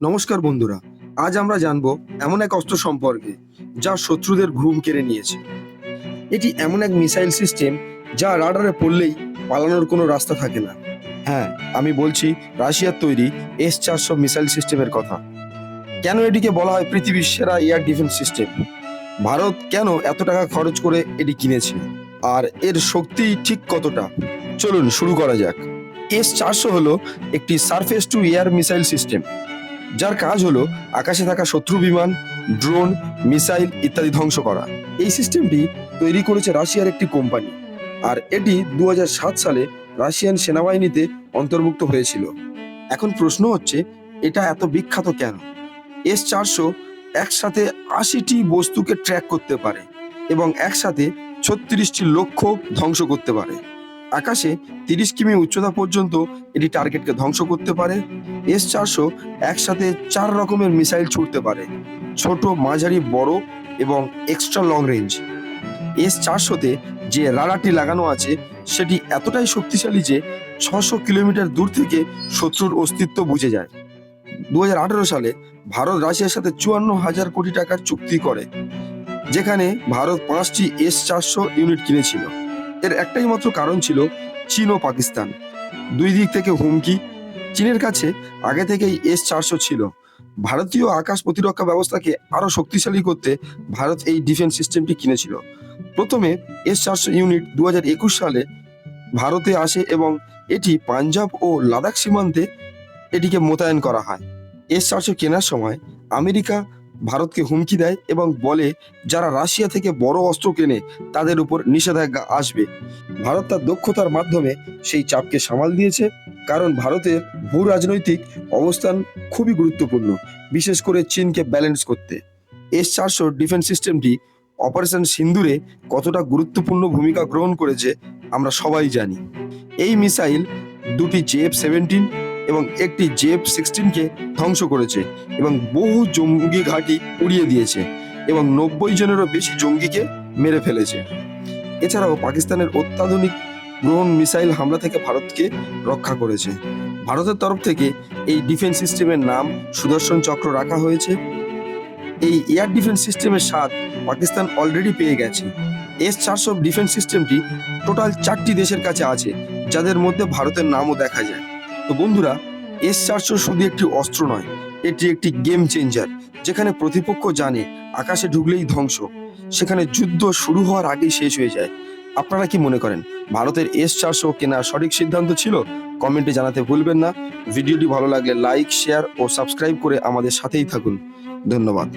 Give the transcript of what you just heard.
নমস্কার বন্ধুরা, আজ আমরা জানব এমন এক অস্ত্র সম্পর্কে যা শত্রুদের ঘুম কেড়ে নিয়েছে। এটি এমন এক মিসাইল সিস্টেম যা রাডারে পড়লেই পালানোর কোনো রাস্তা থাকে না। হ্যাঁ, আমি বলছি রাশিয়ার তৈরি S-400 মিসাইল সিস্টেমের কথা। কেন এটিকে বলা হয় পৃথিবীর সেরা এয়ার ডিফেন্স সিস্টেম? ভারত কেন এত টাকা খরচ করে এটি কিনেছে, আর এর শক্তি ঠিক কতটা? চলুন শুরু করা যাক। S-400 হলো একটি surface two air missile system, যার কাজ হলো আকাশে থাকা শত্রু বিমান, ড্রোন, মিসাইল ইত্যাদি ধ্বংস করা। এই সিস্টেমটি তৈরি করেছে রাশিয়ার একটি কোম্পানি, আর এটি 2007 সালে রাশিয়ান সেনাবাহিনীতে অন্তর্ভুক্ত হয়েছিল। এখন প্রশ্ন হচ্ছে, এটা এত বিখ্যাত কেন? S-400 একসাথে 80টি বস্তুকে ট্র্যাক করতে পারে এবং একসাথে 36টি লক্ষ্য ধ্বংস করতে পারে। আকাশে 30 কিমি উচ্চতা পর্যন্ত এটি টার্গেটকে ধ্বংস করতে পারে। S-400 একসাথে 4 রকমের মিসাইল ছুড়তে পারে: ছোট, মাঝারি, বড় এবং এক্সট্রা লং রেঞ্জ। S-400-তে যে রাডারটি লাগানো আছে সেটি এতটাই শক্তিশালী যে 600 কিলোমিটার দূর থেকে শত্রুর অস্তিত্ব বুঝে যায়। 2018 সালে ভারত রাশিয়ার সাথে 54,000 কোটি টাকার চুক্তি করে, যেখানে ভারত 5টি S-400 ইউনিট কিনেছিল। এর একটাই মাত্র কারণ ছিল চীন ও পাকিস্তান। দুই দিক থেকে হুমকি। চীনের কাছে আগে থেকেই S-400 ছিল। ভারতীয় আকাশ প্রতিরক্ষা ব্যবস্থাকে আরো শক্তিশালী করতে ভারত এই ডিফেন্স সিস্টেমটি কিনেছিল। প্রথমে S-400 ইউনিট 2021 সালে ভারতে আসে এবং এটি পাঞ্জাব ও লাদাখ সীমান্তে এটিকে মোতায়েন করা হয়। S-400 কেনার সময় আমেরিকা ভারতকে হুমকি দেয় এবং বলে যারা রাশিয়া থেকে বড় অস্ত্র কেনে তাদের উপর নিষেধাজ্ঞা আসবে। ভারত তার দক্ষতার মাধ্যমে সেই চাপকে সামাল দিয়েছে, কারণ ভারতের ভূ রাজনৈতিক অবস্থান খুবই গুরুত্বপূর্ণ, বিশেষ করে চীনকে ব্যালেন্স করতে। S-400 ডিফেন্স সিস্টেমটি অপারেশন সিন্দুরে কতটা গুরুত্বপূর্ণ ভূমিকা গ্রহণ করেছে আমরা সবাই জানি। এই মিসাইল দুটি JF-17 এবং একটি JF-16কে ধ্বংস করেছে এবং বহু জঙ্গি ঘাঁটি উড়িয়ে দিয়েছে এবং 90 জনেরও বেশি জঙ্গিকে মেরে ফেলেছে। এছাড়াও পাকিস্তানের অত্যাধুনিক গ্রহণ মিসাইল হামলা থেকে ভারতকে রক্ষা করেছে। ভারতের তরফ থেকে এই ডিফেন্স সিস্টেমের নাম সুদর্শন চক্র রাখা হয়েছে। এই এয়ার ডিফেন্স সিস্টেমের স্বাদ পাকিস্তান অলরেডি পেয়ে গেছে। S-400 ডিফেন্স সিস্টেমটি টোটাল 4টি দেশের কাছে আছে, যাদের মধ্যে ভারতের নামও দেখা যায়। তো বন্ধুরা, S-400 শুধু একটি অস্ত্র নয়, এটি একটি গেম চেঞ্জার। যেখানে প্রতিপক্ষ জানে আকাশে ঢুকলেই ধ্বংস, সেখানে যুদ্ধ শুরু হওয়ার আগেই শেষ হয়ে যায়। আপনারা কি মনে করেন ভারতের S-400 কেনার সঠিক সিদ্ধান্ত ছিল? কমেন্টে জানাতে ভুলবেন না। ভিডিওটি ভালো লাগলে লাইক, শেয়ার ও সাবস্ক্রাইব করে আমাদের সাথেই থাকুন। ধন্যবাদ।